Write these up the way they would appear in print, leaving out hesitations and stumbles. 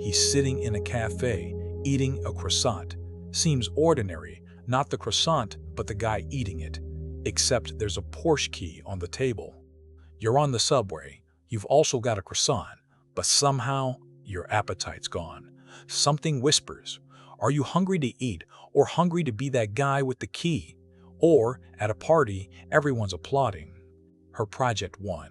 He's sitting in a cafe, eating a croissant. Seems ordinary, not the croissant, but the guy eating it. Except there's a Porsche key on the table. You're on the subway. You've also got a croissant, but somehow your appetite's gone. Something whispers. Are you hungry to eat, or hungry to be that guy with the key? Or, at a party, everyone's applauding. Her project won.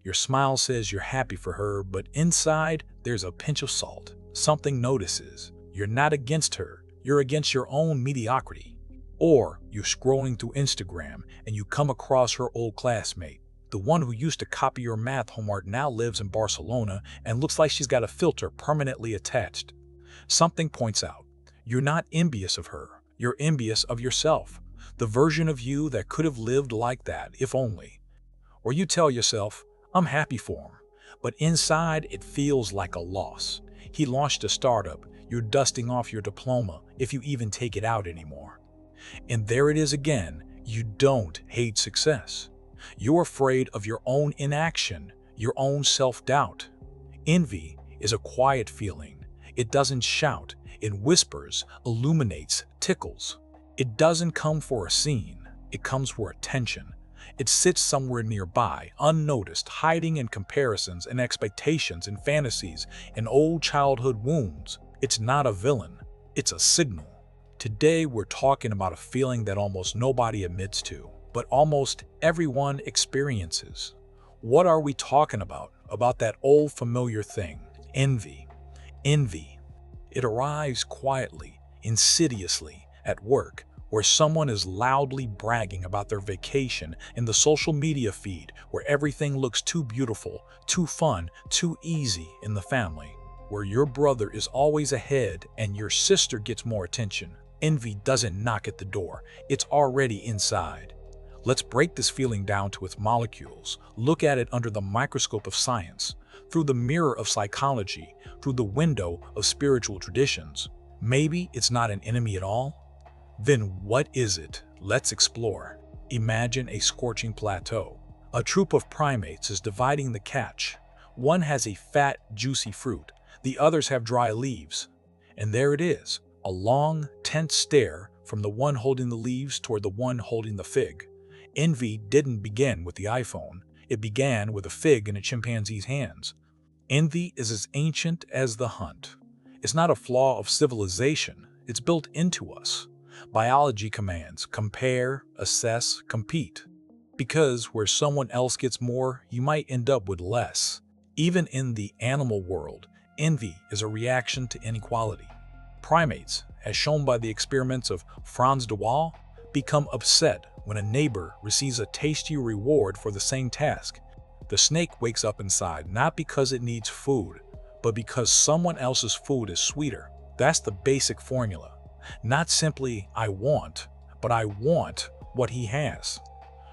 Your smile says you're happy for her, but inside, there's a pinch of salt. Something notices. You're not against her. You're against your own mediocrity. Or, you're scrolling through Instagram, and you come across her old classmate. The one who used to copy your math homework now lives in Barcelona and looks like she's got a filter permanently attached. Something points out. You're not envious of her. You're envious of yourself. The version of you that could have lived like that, if only. Or you tell yourself, I'm happy for him. But inside, it feels like a loss. He launched a startup. You're dusting off your diploma, if you even take it out anymore. And there it is again. You don't hate success. You're afraid of your own inaction, your own self-doubt. Envy is a quiet feeling. It doesn't shout. It whispers, illuminates, tickles. It doesn't come for a scene. It comes for attention. It sits somewhere nearby, unnoticed, hiding in comparisons and expectations and fantasies and old childhood wounds. It's not a villain. It's a signal. Today, we're talking about a feeling that almost nobody admits to, but almost everyone experiences. What are we talking about? About that old familiar thing, envy. Envy. It arrives quietly, insidiously, at work, where someone is loudly bragging about their vacation in the social media feed where everything looks too beautiful, too fun, too easy in the family, where your brother is always ahead and your sister gets more attention. Envy doesn't knock at the door. It's already inside. Let's break this feeling down to its molecules, look at it under the microscope of science, through the mirror of psychology, through the window of spiritual traditions. Maybe it's not an enemy at all? Then what is it? Let's explore. Imagine a scorching plateau. A troop of primates is dividing the catch. One has a fat, juicy fruit. The others have dry leaves. And there it is, a long, tense stare from the one holding the leaves toward the one holding the fig. Envy didn't begin with the iPhone. It began with a fig in a chimpanzee's hands. Envy is as ancient as the hunt. It's not a flaw of civilization. It's built into us. Biology commands compare, assess, compete. Because where someone else gets more, you might end up with less. Even in the animal world, envy is a reaction to inequality. Primates, as shown by the experiments of Franz de Waal, become upset when a neighbor receives a tasty reward for the same task. The snake wakes up inside not because it needs food, but because someone else's food is sweeter. That's the basic formula. Not simply, I want, but I want what he has.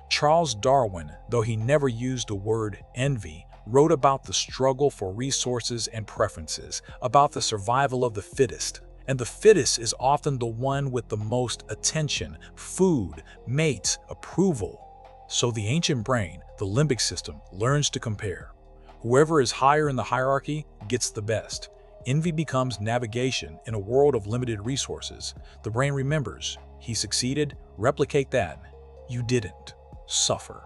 Charles Darwin, though he never used the word envy, wrote about the struggle for resources and preferences, about the survival of the fittest. And the fittest is often the one with the most attention, food, mates, approval. So the ancient brain, the limbic system, learns to compare. Whoever is higher in the hierarchy gets the best. Envy becomes navigation in a world of limited resources. The brain remembers, he succeeded, replicate that. You didn't. Suffer.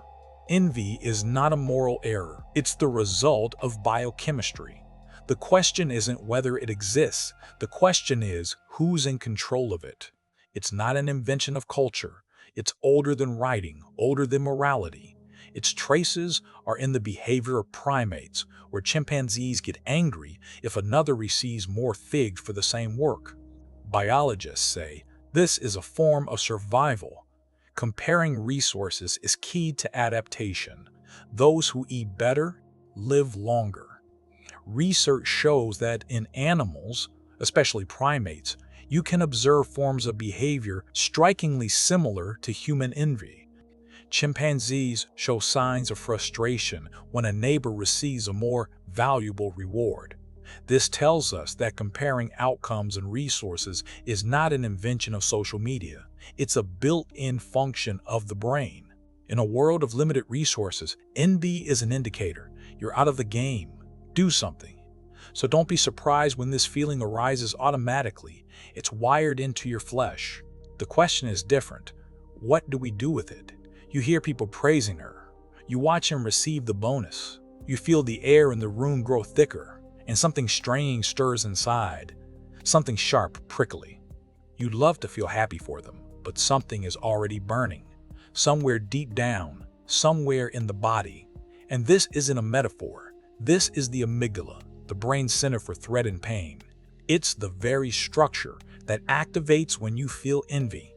Envy is not a moral error. It's the result of biochemistry. The question isn't whether it exists. The question is who's in control of it. It's not an invention of culture. It's older than writing, older than morality. Its traces are in the behavior of primates, where chimpanzees get angry if another receives more figs for the same work. Biologists say this is a form of survival. Comparing resources is key to adaptation. Those who eat better live longer. Research shows that in animals, especially primates, you can observe forms of behavior strikingly similar to human envy. Chimpanzees show signs of frustration when a neighbor receives a more valuable reward. This tells us that comparing outcomes and resources is not an invention of social media. It's a built-in function of the brain. In a world of limited resources, envy is an indicator. You're out of the game. Do something. So don't be surprised when this feeling arises automatically. It's wired into your flesh. The question is different. What do we do with it? You hear people praising her. You watch him receive the bonus. You feel the air in the room grow thicker, and something strange stirs inside. Something sharp, prickly. You'd love to feel happy for them, but something is already burning. Somewhere deep down, somewhere in the body. And this isn't a metaphor. This is the amygdala, the brain center for threat and pain. It's the very structure that activates when you feel envy,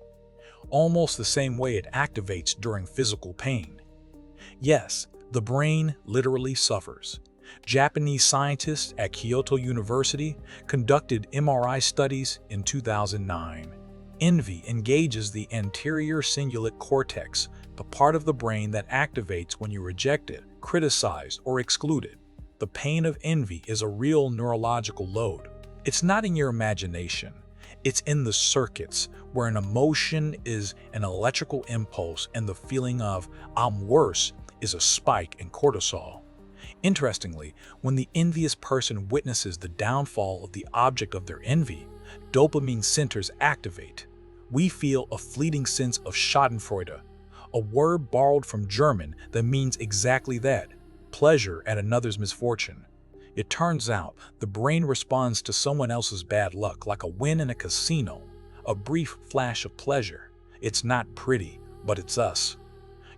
almost the same way it activates during physical pain. Yes, the brain literally suffers. Japanese scientists at Kyoto University conducted MRI studies in 2009. Envy engages the anterior cingulate cortex, the part of the brain that activates when you're rejected, criticized, or excluded. The pain of envy is a real neurological load. It's not in your imagination. It's in the circuits where an emotion is an electrical impulse and the feeling of "I'm worse" is a spike in cortisol. Interestingly, when the envious person witnesses the downfall of the object of their envy, dopamine centers activate. We feel a fleeting sense of Schadenfreude, a word borrowed from German that means exactly that, pleasure at another's misfortune. It turns out the brain responds to someone else's bad luck like a win in a casino, a brief flash of pleasure. It's not pretty, but it's us.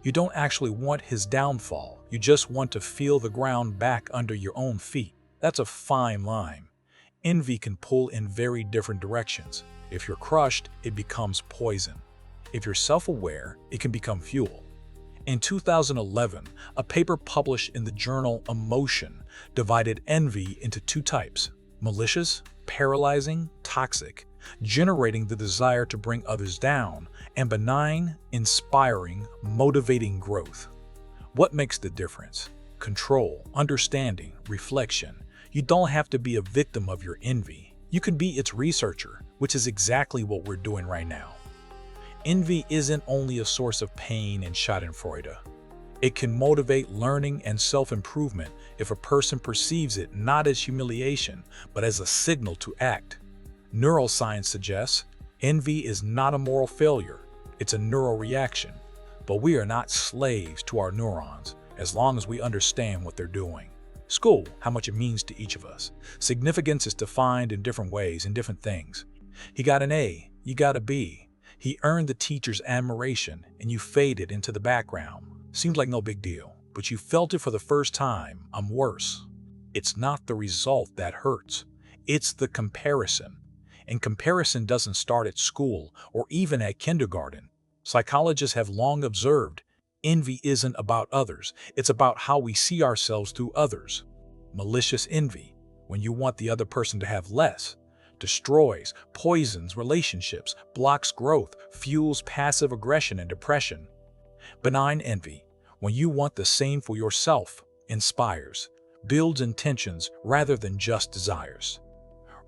You don't actually want his downfall, you just want to feel the ground back under your own feet. That's a fine line. Envy can pull in very different directions. If you're crushed, it becomes poison. If you're self-aware, it can become fuel. In 2011, a paper published in the journal Emotion divided envy into two types: malicious, paralyzing, toxic, generating the desire to bring others down, and benign, inspiring, motivating growth. What makes the difference? Control, understanding, reflection. You don't have to be a victim of your envy. You can be its researcher, which is exactly what we're doing right now. Envy isn't only a source of pain and Schadenfreude. It can motivate learning and self-improvement if a person perceives it not as humiliation, but as a signal to act. Neuroscience suggests envy is not a moral failure, it's a neural reaction. But we are not slaves to our neurons as long as we understand what they're doing. School, how much it means to each of us. Significance is defined in different ways in different things. He got an A, you got a B. He earned the teacher's admiration and you faded into the background. Seems like no big deal, but you felt it for the first time. I'm worse. It's not the result that hurts. It's the comparison. And comparison doesn't start at school or even at kindergarten. Psychologists have long observed envy isn't about others. It's about how we see ourselves through others. Malicious envy, when you want the other person to have less, destroys, poisons relationships, blocks growth, fuels passive aggression and depression. Benign envy, when you want the same for yourself, inspires, builds intentions rather than just desires.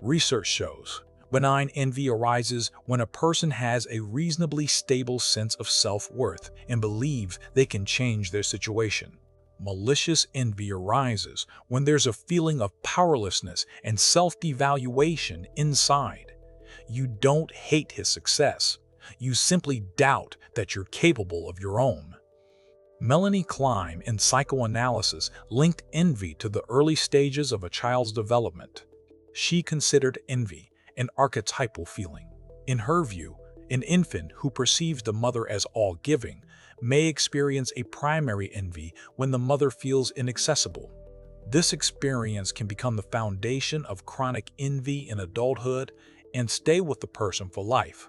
Research shows benign envy arises when a person has a reasonably stable sense of self-worth and believes they can change their situation. Malicious envy arises when there's a feeling of powerlessness and self-devaluation inside. You don't hate his success. You simply doubt that you're capable of your own. Melanie Klein in psychoanalysis linked envy to the early stages of a child's development. She considered envy an archetypal feeling. In her view, an infant who perceives the mother as all-giving may experience a primary envy when the mother feels inaccessible. This experience can become the foundation of chronic envy in adulthood and stay with the person for life.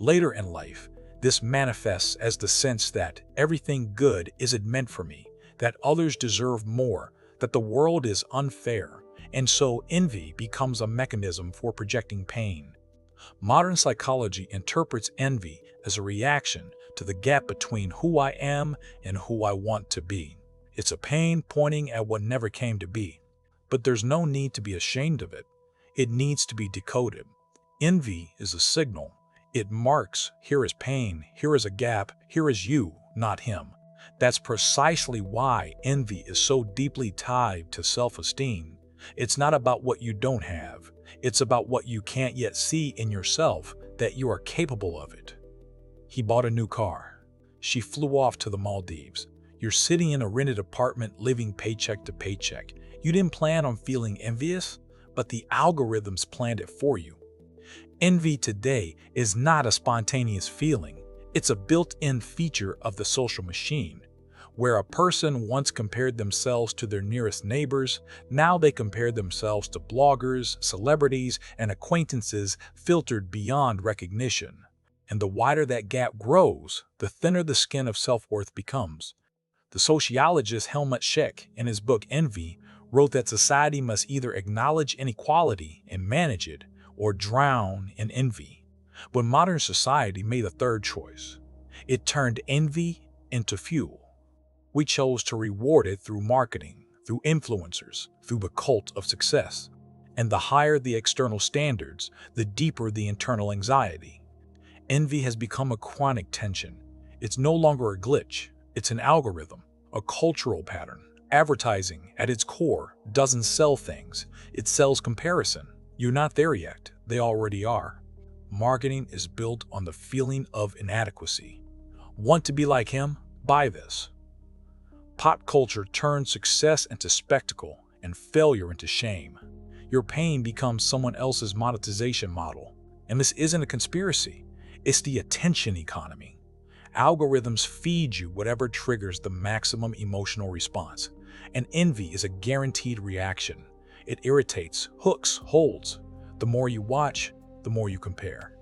Later in life, this manifests as the sense that everything good isn't meant for me, that others deserve more, that the world is unfair, and so envy becomes a mechanism for projecting pain. Modern psychology interprets envy as a reaction to the gap between who I am and who I want to be. It's a pain pointing at what never came to be. But there's no need to be ashamed of it. It needs to be decoded. Envy is a signal. It marks, here is pain, here is a gap, here is you, not him. That's precisely why envy is so deeply tied to self-esteem. It's not about what you don't have. It's about what you can't yet see in yourself, that you are capable of it. He bought a new car. She flew off to the Maldives. You're sitting in a rented apartment living paycheck to paycheck. You didn't plan on feeling envious, but the algorithms planned it for you. Envy today is not a spontaneous feeling. It's a built-in feature of the social machine. Where a person once compared themselves to their nearest neighbors, now they compare themselves to bloggers, celebrities, and acquaintances filtered beyond recognition. And the wider that gap grows, the thinner the skin of self-worth becomes. The sociologist Helmut Schacht, in his book Envy, wrote that society must either acknowledge inequality and manage it, or drown in envy. But modern society made a third choice. It turned envy into fuel. We chose to reward it through marketing, through influencers, through the cult of success. And the higher the external standards, the deeper the internal anxiety. Envy has become a chronic tension. It's no longer a glitch. It's an algorithm, a cultural pattern. Advertising, at its core, doesn't sell things. It sells comparison. You're not there yet. They already are. Marketing is built on the feeling of inadequacy. Want to be like him? Buy this. Pop culture turns success into spectacle and failure into shame. Your pain becomes someone else's monetization model. And this isn't a conspiracy. It's the attention economy. Algorithms feed you whatever triggers the maximum emotional response. And envy is a guaranteed reaction. It irritates, hooks, holds. The more you watch, the more you compare.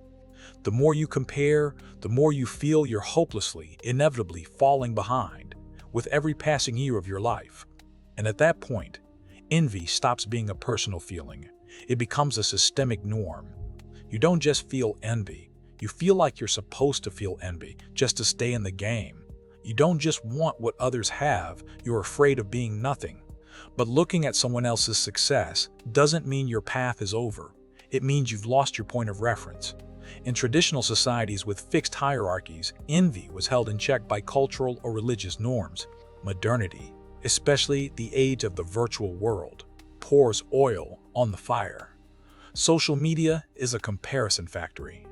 The more you compare, the more you feel you're hopelessly, inevitably falling behind with every passing year of your life. And at that point, envy stops being a personal feeling. It becomes a systemic norm. You don't just feel envy. You feel like you're supposed to feel envy just to stay in the game. You don't just want what others have, you're afraid of being nothing. But looking at someone else's success doesn't mean your path is over. It means you've lost your point of reference. In traditional societies with fixed hierarchies, envy was held in check by cultural or religious norms. Modernity, especially the age of the virtual world, pours oil on the fire. Social media is a comparison factory.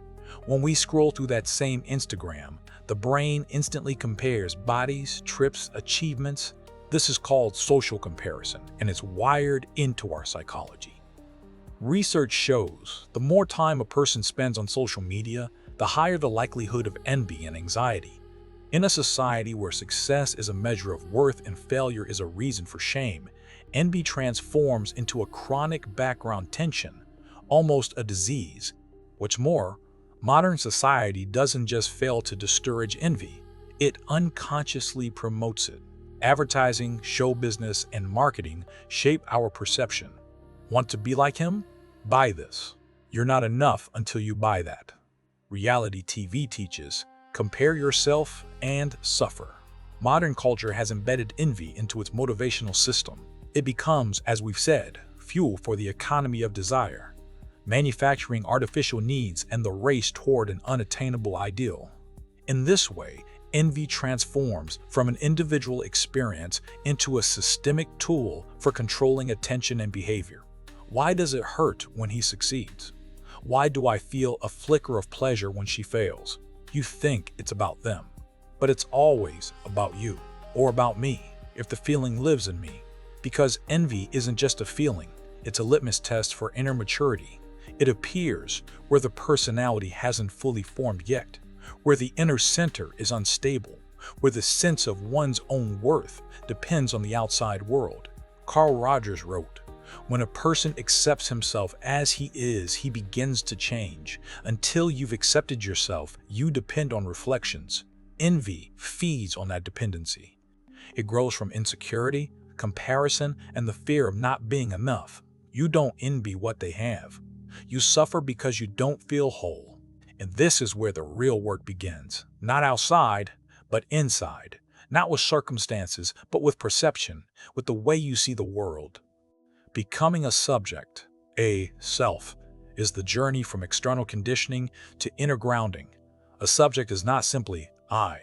When we scroll through that same Instagram, the brain instantly compares bodies, trips, achievements. This is called social comparison, and it's wired into our psychology. Research shows the more time a person spends on social media, the higher the likelihood of envy and anxiety. In a society where success is a measure of worth and failure is a reason for shame, envy transforms into a chronic background tension, almost a disease. What's more, modern society doesn't just fail to discourage envy, it unconsciously promotes it. Advertising, show business, and marketing shape our perception. Want to be like him? Buy this. You're not enough until you buy that. Reality TV teaches, compare yourself and suffer. Modern culture has embedded envy into its motivational system. It becomes, as we've said, fuel for the economy of desire, manufacturing artificial needs and the race toward an unattainable ideal. In this way, envy transforms from an individual experience into a systemic tool for controlling attention and behavior. Why does it hurt when he succeeds? Why do I feel a flicker of pleasure when she fails? You think it's about them, but it's always about you or about me if the feeling lives in me. Because envy isn't just a feeling, it's a litmus test for inner maturity. It appears where the personality hasn't fully formed yet, where the inner center is unstable, where the sense of one's own worth depends on the outside world. Carl Rogers wrote, "When a person accepts himself as he is, he begins to change. Until you've accepted yourself, you depend on reflections." Envy feeds on that dependency. It grows from insecurity, comparison, and the fear of not being enough. You don't envy what they have. You suffer because you don't feel whole. And this is where the real work begins. Not outside, but inside. Not with circumstances, but with perception, with the way you see the world. Becoming a subject, a self, is the journey from external conditioning to inner grounding. A subject is not simply I.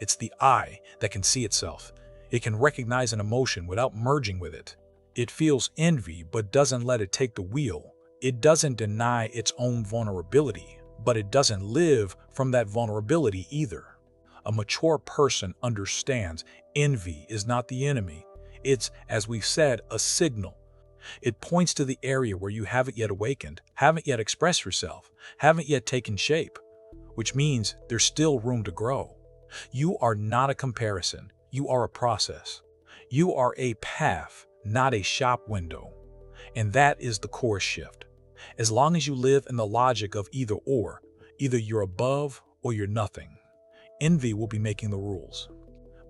It's the I that can see itself. It can recognize an emotion without merging with it. It feels envy but doesn't let it take the wheel. It doesn't deny its own vulnerability, but it doesn't live from that vulnerability either. A mature person understands envy is not the enemy. It's, as we've said, a signal. It points to the area where you haven't yet awakened, haven't yet expressed yourself, haven't yet taken shape, which means there's still room to grow. You are not a comparison. You are a process. You are a path, not a shop window. And that is the core shift. As long as you live in the logic of either or, either you're above or you're nothing, envy will be making the rules.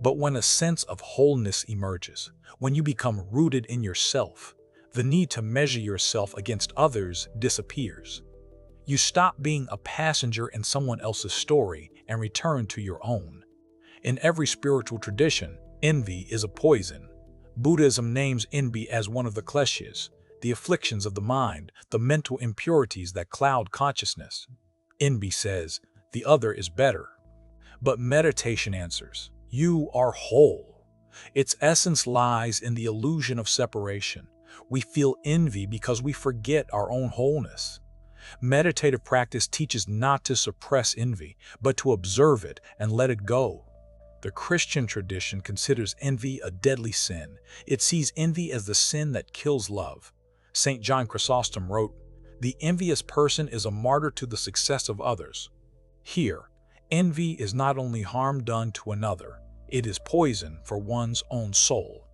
But when a sense of wholeness emerges, when you become rooted in yourself, the need to measure yourself against others disappears. You stop being a passenger in someone else's story and return to your own. In every spiritual tradition, envy is a poison. Buddhism names envy as one of the kleshas, the afflictions of the mind, the mental impurities that cloud consciousness. Envy says, the other is better. But meditation answers, you are whole. Its essence lies in the illusion of separation. We feel envy because we forget our own wholeness. Meditative practice teaches not to suppress envy, but to observe it and let it go. The Christian tradition considers envy a deadly sin. It sees envy as the sin that kills love. St. John Chrysostom wrote, "The envious person is a martyr to the success of others." Here, envy is not only harm done to another, it is poison for one's own soul.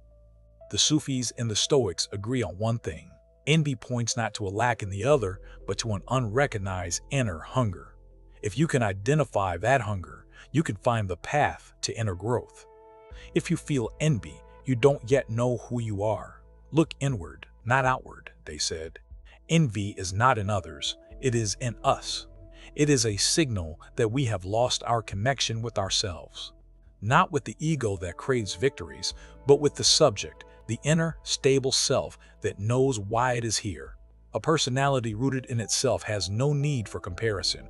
The Sufis and the Stoics agree on one thing. Envy points not to a lack in the other, but to an unrecognized inner hunger. If you can identify that hunger, you can find the path to inner growth. If you feel envy, you don't yet know who you are. Look inward, not outward, they said. Envy is not in others, it is in us. It is a signal that we have lost our connection with ourselves. Not with the ego that craves victories, but with the subject, the inner, stable self that knows why it is here. A personality rooted in itself has no need for comparison.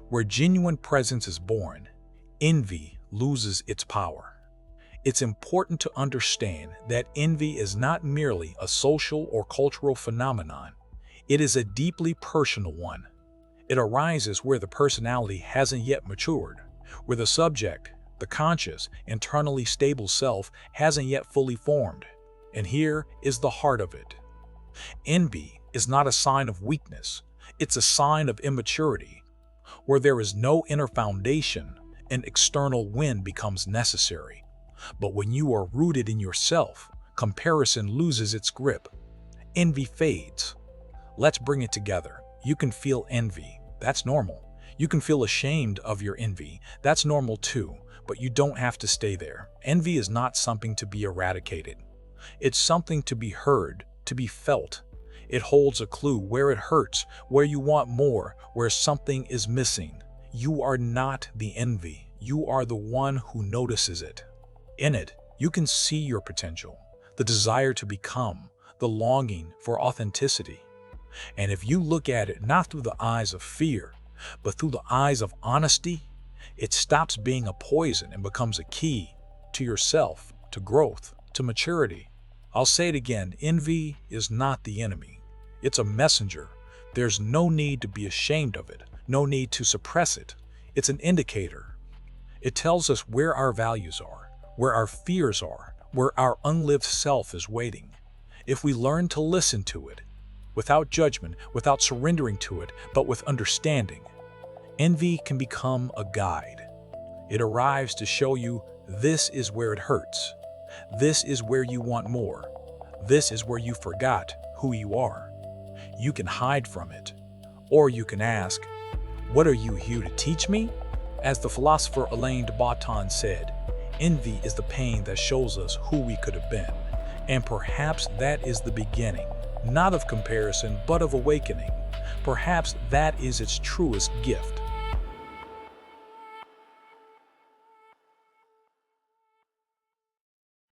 Where genuine presence is born, envy loses its power. It's important to understand that envy is not merely a social or cultural phenomenon. It is a deeply personal one. It arises where the personality hasn't yet matured, where the subject, the conscious, internally stable self hasn't yet fully formed. And here is the heart of it. Envy is not a sign of weakness, it's a sign of immaturity. Where there is no inner foundation, an external wind becomes necessary. But when you are rooted in yourself, comparison loses its grip. Envy fades. Let's bring it together. You can feel envy. That's normal. You can feel ashamed of your envy. That's normal too, but you don't have to stay there. Envy is not something to be eradicated. It's something to be heard, to be felt. It holds a clue where it hurts, where you want more, where something is missing. You are not the envy. You are the one who notices it. In it, you can see your potential, the desire to become, the longing for authenticity. And if you look at it not through the eyes of fear, but through the eyes of honesty, it stops being a poison and becomes a key to yourself, to growth, to maturity. I'll say it again, envy is not the enemy. It's a messenger. There's no need to be ashamed of it, no need to suppress it. It's an indicator. It tells us where our values are, where our fears are, where our unlived self is waiting. If we learn to listen to it, without judgment, without surrendering to it, but with understanding, envy can become a guide. It arrives to show you this is where it hurts. This is where you want more. This is where you forgot who you are. You can hide from it. Or you can ask, what are you here to teach me? As the philosopher Alain de Botton said, envy is the pain that shows us who we could have been. And perhaps that is the beginning, not of comparison, but of awakening. Perhaps that is its truest gift.